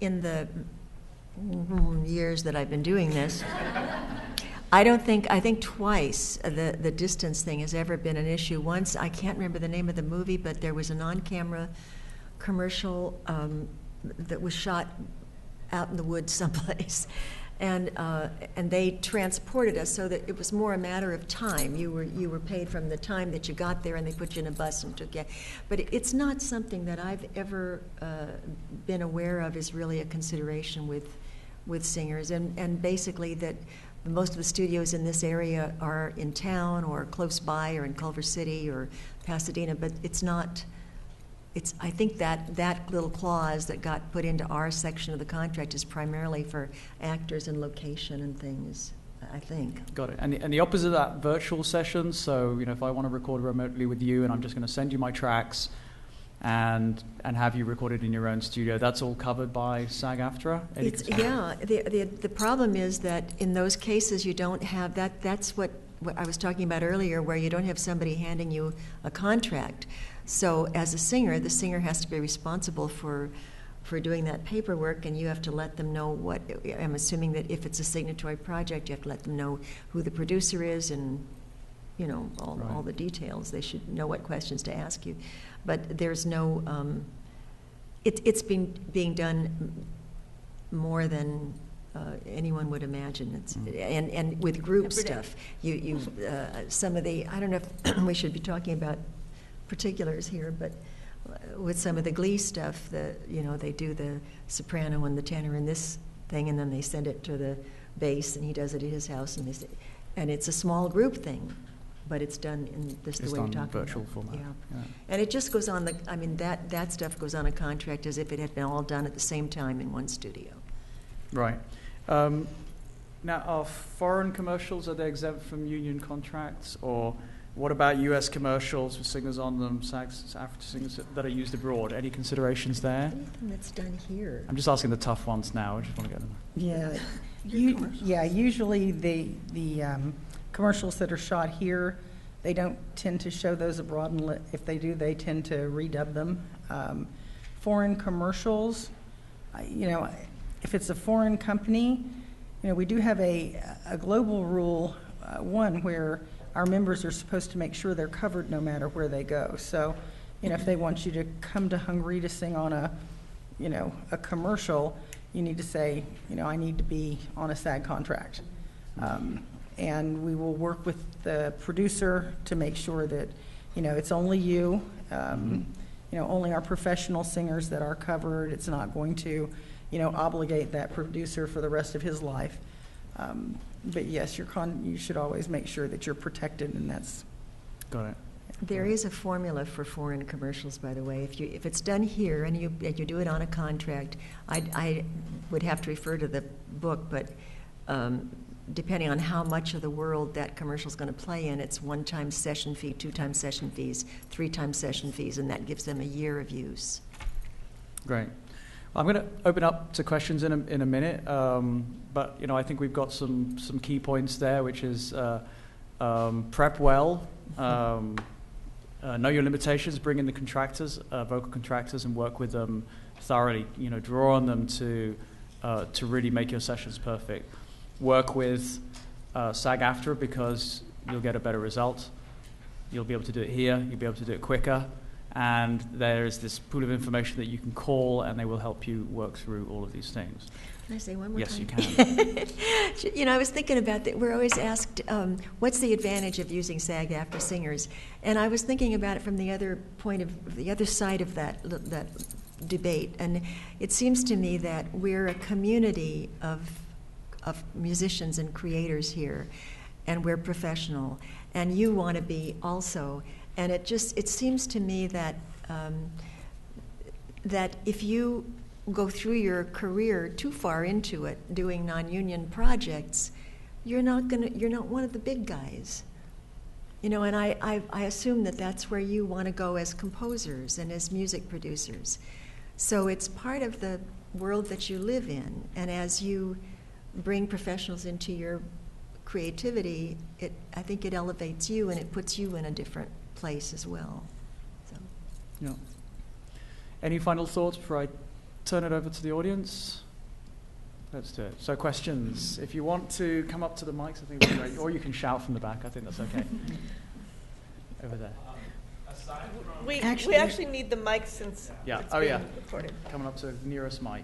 in the years that I've been doing this, I think twice the distance thing has ever been an issue. Once, I can't remember the name of the movie, but there was an on-camera commercial that was shot out in the woods someplace. And they transported us so that it was more a matter of time. You were paid from the time that you got there, and they put you in a bus and took you. But it's not something that I've ever been aware of is really a consideration with singers. And basically that most of the studios in this area are in town or close by or in Culver City or Pasadena, but it's not. I think that little clause that got put into our section of the contract is primarily for actors and location and things, I think. Got it. And the opposite of that, virtual sessions. So, if I want to record remotely with you and I'm just going to send you my tracks and have you recorded in your own studio, that's all covered by SAG-AFTRA? Yeah. The problem is that in those cases you don't have that. That's what I was talking about earlier, where you don't have somebody handing you a contract. So as a singer, the singer has to be responsible for doing that paperwork, and you have to let them know what, I'm assuming that if it's a signatory project, you have to let them know who the producer is and, all the details. They should know what questions to ask you. But there's no, it's been being done more than anyone would imagine. And with group stuff, some of the, I don't know if we should be talking about particulars here, but with some of the Glee stuff, they do the soprano and the tenor in this thing, and then they send it to the bass, and he does it at his house, and it's a small group thing, but it's done in this the way you're talking about. Virtual format. Yeah. And it just goes on that stuff goes on a contract as if it had been all done at the same time in one studio. Right. Now, are foreign commercials, are they exempt from union contracts, or what about U.S. commercials with singers on them, SAG-AFTRA singers that are used abroad? Any considerations there? Anything that's done here. I'm just asking the tough ones now. I just want to get them. Yeah. Usually the commercials that are shot here, they don't tend to show those abroad, and if they do, they tend to redub them. Foreign commercials, if it's a foreign company, we do have a global rule, one where our members are supposed to make sure they're covered no matter where they go. So, if they want you to come to Hungary to sing on a commercial, you need to say, I need to be on a SAG contract. And we will work with the producer to make sure that, it's only you, only our professional singers that are covered. It's not going to, obligate that producer for the rest of his life. But yes, you should always make sure that you're protected, and that's... Got it. There is a formula for foreign commercials, by the way. If it's done here and you do it on a contract, I would have to refer to the book, but depending on how much of the world that commercial is going to play in, it's 1-time session fee, 2-time session fees, 3-time session fees, and that gives them a year of use. Great. I'm going to open up to questions in a minute, but I think we've got some key points there, which is prep well, know your limitations, bring in the contractors, vocal contractors, and work with them thoroughly. Draw on them to really make your sessions perfect. Work with SAG-AFTRA because you'll get a better result. You'll be able to do it here. You'll be able to do it quicker. And there is this pool of information that you can call, and they will help you work through all of these things. Can I say one more yes, time? Yes, you can. I was thinking about that. We're always asked, what's the advantage of using SAG-AFTRA singers? And I was thinking about it from the other side of that debate. And it seems to me that we're a community of musicians and creators here, and we're professional. And you want to be also. And it seems to me that that if you go through your career too far into it, doing non-union projects, you're not one of the big guys. And I assume that that's where you want to go as composers and as music producers. So it's part of the world that you live in, and as you bring professionals into your creativity, I think it elevates you and it puts you in a different place as well. So. Yeah. Any final thoughts before I turn it over to the audience. Let's do it. So questions. If you want to come up to the mics, I think that's great. Or you can shout from the back. I think that's okay. Over there. We Actually- actually need the mic since Yeah. it's Oh, being yeah. recorded. Coming up to the nearest mic.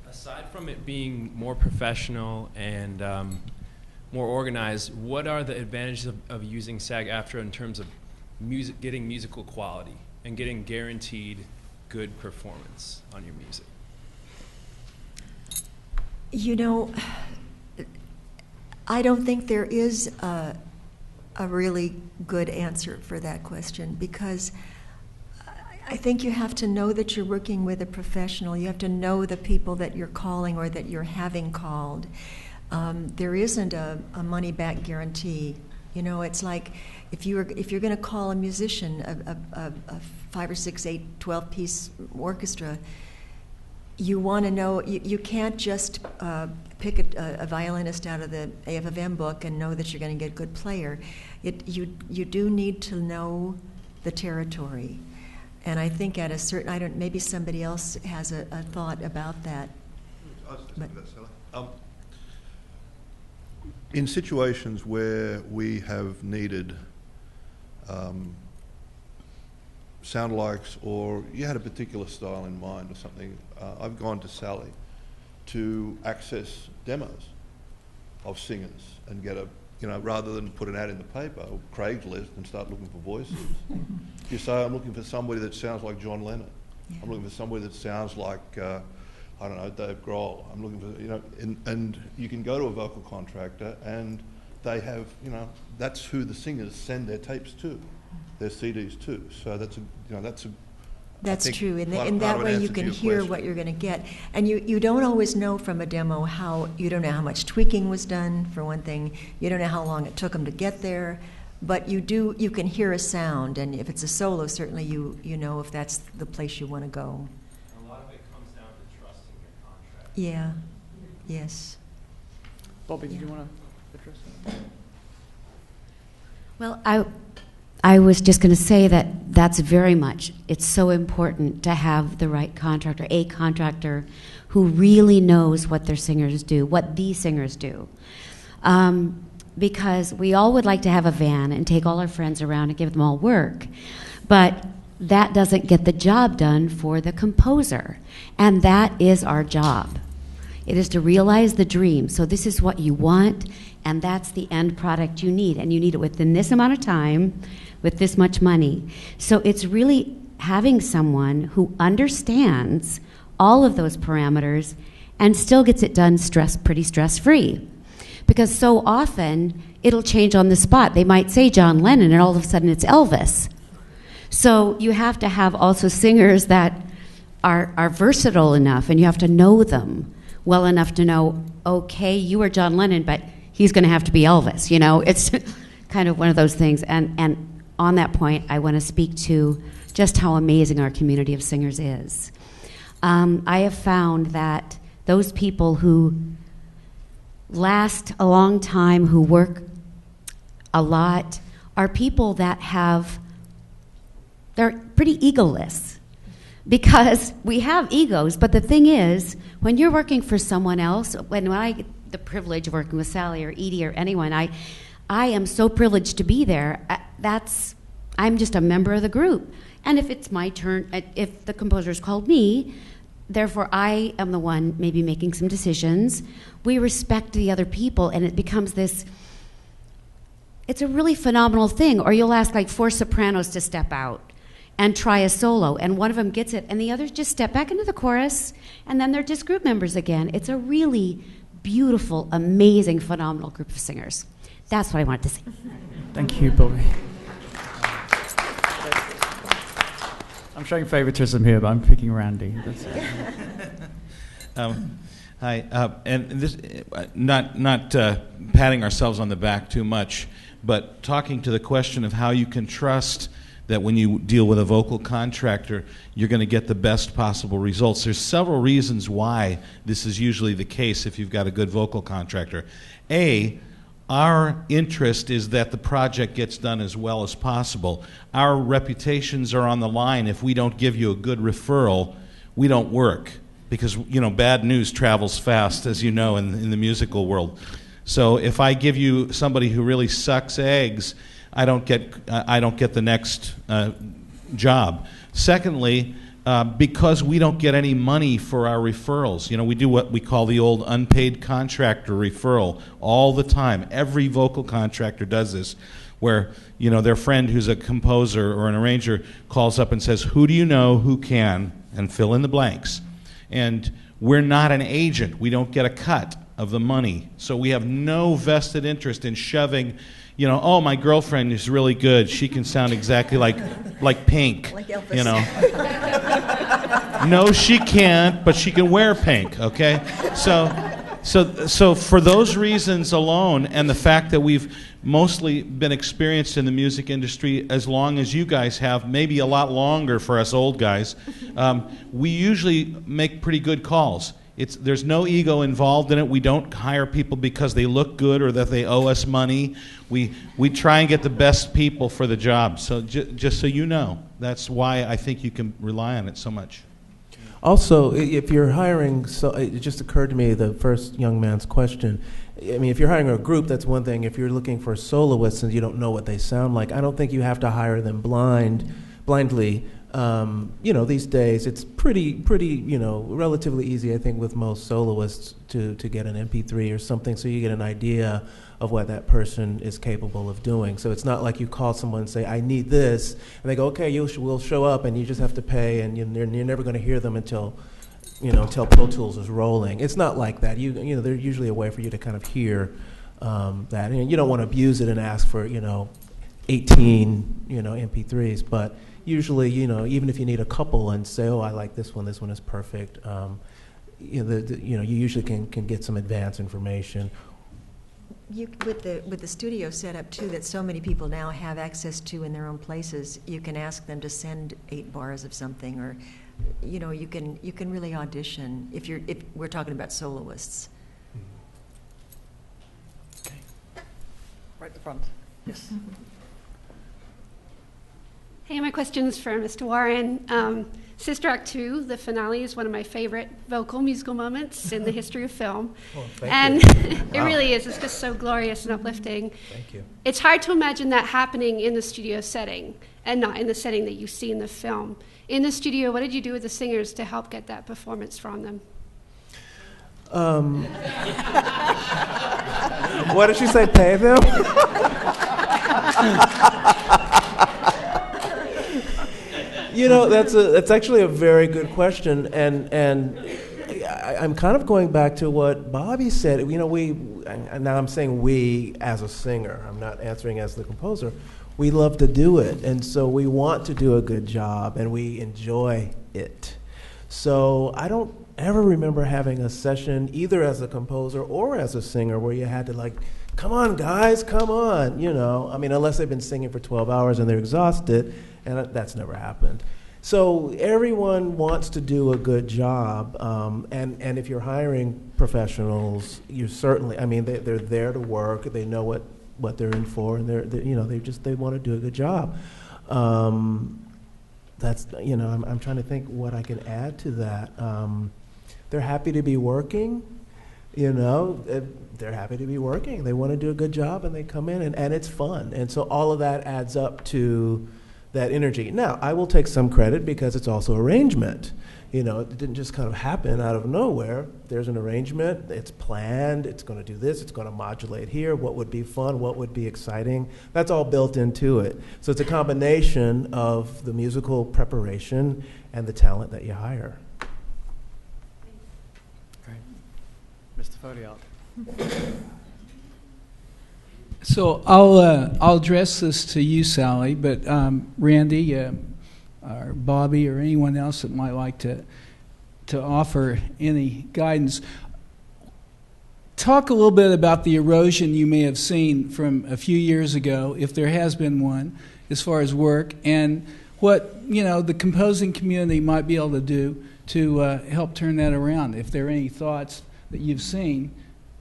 Aside from it being more professional and more organized, what are the advantages of using SAG-AFTRA in terms of getting musical quality and getting guaranteed good performance on your music? You know, I don't think there is a really good answer for that question, because I think you have to know that you're working with a professional. You have to know the people that you're calling or that you're having called. There isn't a money-back guarantee. You know, it's like if you're going to call a musician, a 5 or 6, 8, 12-piece orchestra, you want to know, you can't just pick a violinist out of the AFFM book and know that you're going to get a good player. You do need to know the territory. And I think at a certain, maybe somebody else has a thought about that. I was just thinking about Sally. In situations where we have needed sound likes, or you had a particular style in mind or something, I've gone to Sally to access demos of singers and get rather than put an ad in the paper or Craigslist and start looking for voices. You say, I'm looking for somebody that sounds like John Lennon. Yeah. I'm looking for somebody that sounds like, I don't know, Dave Grohl. I'm looking for, and you can go to a vocal contractor and they have, that's who the singers send their tapes to, their CDs to. So that's That's think true. In part that of an way, you answer to can your hear question. what you're going to get. And you don't always know from a demo you don't know how much tweaking was done, for one thing. You don't know how long it took them to get there. But you can hear a sound. And if it's a solo, certainly you know if that's the place you want to go. A lot of it comes down to trusting your contract. Yeah. Yes. Bobby, did Yeah. you want to address that? Well, I was just going to say that that's very much, it's so important to have the right contractor, a contractor who really knows what their singers do, what the singers do. Because we all would like to have a van and take all our friends around and give them all work, but that doesn't get the job done for the composer. And that is our job. It is to realize the dream. So this is what you want, and that's the end product you need. And you need it within this amount of time, with this much money. So it's really having someone who understands all of those parameters and still gets it done pretty stress-free. Because so often, it'll change on the spot. They might say John Lennon, and all of a sudden it's Elvis. So you have to have also singers that are versatile enough, and you have to know them well enough to know, okay, you are John Lennon, but he's going to have to be Elvis. It's kind of one of those things. And on that point, I want to speak to just how amazing our community of singers is. I have found that those people who last a long time, who work a lot, are people that they're pretty egoless. Because we have egos, but the thing is, when you're working for someone else, when I get the privilege of working with Sally or Edie or anyone, I am so privileged to be there. I'm just a member of the group. And if it's my turn, if the composer's called me, therefore I am the one maybe making some decisions. We respect the other people, and it becomes this, it's a really phenomenal thing. Or you'll ask like 4 sopranos to step out and try a solo, and one of them gets it, and the others just step back into the chorus, and then they're just group members again. It's a really beautiful, amazing, phenomenal group of singers. That's what I wanted to say. Thank you, Bobby. I'm showing favoritism here, but I'm picking Randy. That's it. Hi, and this, not patting ourselves on the back too much, but talking to the question of how you can trust that when you deal with a vocal contractor, you're going to get the best possible results. There's several reasons why this is usually the case if you've got a good vocal contractor. A, our interest is that the project gets done as well as possible. Our reputations are on the line. If we don't give you a good referral, we don't work, because bad news travels fast, as you know, in the musical world. So if I give you somebody who really sucks eggs, I don't get the next job. Secondly, because we don't get any money for our referrals. We do what we call the old unpaid contractor referral all the time. Every vocal contractor does this, where their friend who's a composer or an arranger calls up and says, "Who do you know who can?" and fill in the blanks. And we're not an agent. We don't get a cut of the money. So we have no vested interest in shoving, oh, my girlfriend is really good. She can sound exactly like Pink. Like Elvis. No, she can't, but she can wear pink, okay? So for those reasons alone, and the fact that we've mostly been experienced in the music industry as long as you guys have, maybe a lot longer for us old guys, we usually make pretty good calls. There's no ego involved in it. We don't hire people because they look good or that they owe us money. We try and get the best people for the job. So just so you know, that's why I think you can rely on it so much. Also, if you're hiring, so it just occurred to me, the first young man's question. I mean, if you're hiring a group, that's one thing. If you're looking for soloists and you don't know what they sound like, I don't think you have to hire them blindly. These days it's pretty, relatively easy, I think, with most soloists to get an MP3 or something, so you get an idea of what that person is capable of doing. So it's not like you call someone and say, "I need this," and they go, "Okay, we'll show up," and you just have to pay, and you're never going to hear them until Pro Tools is rolling. It's not like that. There's usually a way for you to kind of hear that, and you don't want to abuse it and ask for 18 MP3s, but usually, even if you need a couple and say, "Oh, I like this one is perfect," you usually can get some advance information. With the studio setup too, that so many people now have access to in their own places, you can ask them to send 8 bars of something, or you can really audition if we're talking about soloists. Okay. Right at the front. Yes. Hey, my question is for Mr. Warren. Sister Act 2, the finale, is one of my favorite vocal musical moments in the history of film. Oh, thank and you. it really is. It's just so glorious and uplifting. Thank you. It's hard to imagine that happening in the studio setting and not in the setting that you see in the film. In the studio, what did you do with the singers to help get that performance from them? What did she say, pay them? That's actually a very good question, and I'm kind of going back to what Bobby said. And now I'm saying we as a singer. I'm not answering as the composer. We love to do it, and so we want to do a good job, and we enjoy it. So I don't ever remember having a session, either as a composer or as a singer, where you had to come on, guys, come on, unless they've been singing for 12 hours and they're exhausted, and that's never happened. So everyone wants to do a good job, and if you're hiring professionals, you certainly, they're there to work, they know what they're in for, and they want to do a good job. That's, I'm trying to think what I can add to that. They're happy to be working, they're happy to be working. They want to do a good job, and they come in, and it's fun. And so all of that adds up to that energy. Now, I will take some credit because it's also arrangement. It didn't just kind of happen out of nowhere. There's an arrangement, it's planned, it's going to do this, it's going to modulate here, what would be fun, what would be exciting. That's all built into it. So it's a combination of the musical preparation and the talent that you hire. Great. Mr. Fodiart. So I'll address this to you, Sally, but Randy or Bobby or anyone else that might like to offer any guidance. Talk a little bit about the erosion you may have seen from a few years ago, if there has been one, as far as work, and what the composing community might be able to do to help turn that around. If there are any thoughts that you've seen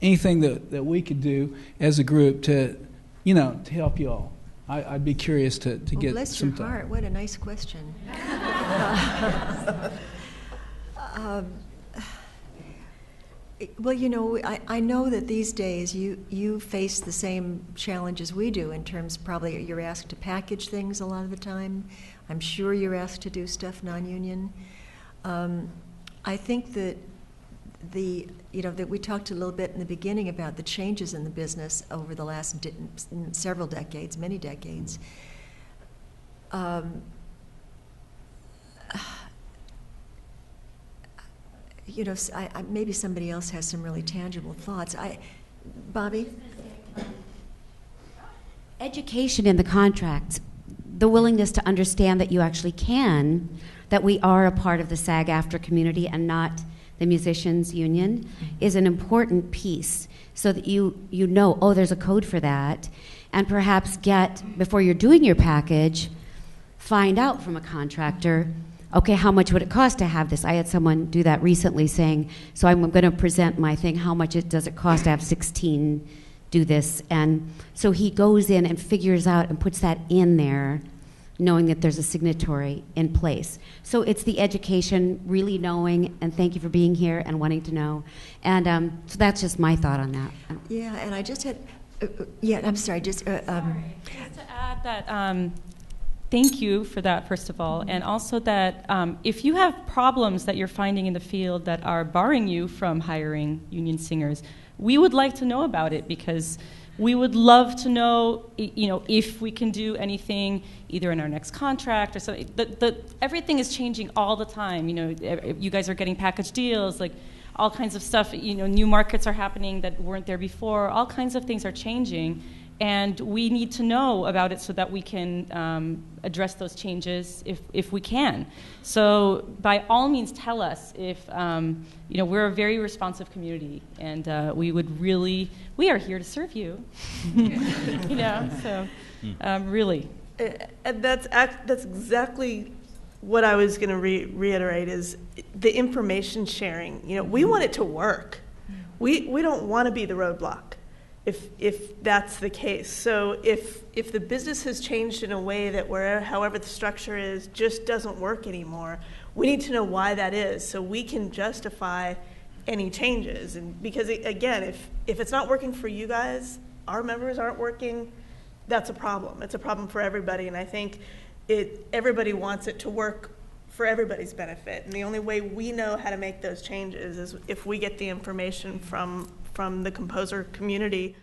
anything that we could do as a group to, to help you all. I'd be curious to get bless some your thought. heart. What a nice question. Well, I know that these days you face the same challenges we do in terms, probably you're asked to package things a lot of the time. I'm sure you're asked to do stuff non-union. I think that that we talked a little bit in the beginning about the changes in the business over the last several decades, many decades. Maybe somebody else has some really tangible thoughts. Bobby? Education in the contracts, the willingness to understand that you actually can, that we are a part of the SAG-AFTRA community and not the musicians union, is an important piece, so that you know, oh, there's a code for that, and perhaps before you're doing your package, find out from a contractor, okay, how much would it cost to have this? I had someone do that recently, saying, so I'm going to present my thing, how much does it cost to have 16 do this? And so he goes in and figures out and puts that in there, knowing that there's a signatory in place. So it's the education, really knowing, and thank you for being here and wanting to know. And so that's just my thought on that. Yeah, and I just had, I'm sorry, just... Just to add that, thank you for that, first of all, and also that if you have problems that you're finding in the field that are barring you from hiring union singers, we would like to know about it, because we would love to know, if we can do anything either in our next contract or something. Everything is changing all the time. You guys are getting package deals, like all kinds of stuff. New markets are happening that weren't there before. All kinds of things are changing. And we need to know about it so that we can address those changes if we can. So by all means, tell us if, we're a very responsive community, and we are here to serve you. Really. And that's exactly what I was going to reiterate, is the information sharing. We want it to work. We don't want to be the roadblock, if that's the case. So if the business has changed in a way that however the structure is just doesn't work anymore, we need to know why that is, so we can justify any changes. And because again, if it's not working for you guys, our members aren't working, that's a problem. It's a problem for everybody, and I think everybody wants it to work for everybody's benefit. And the only way we know how to make those changes is if we get the information from the composer community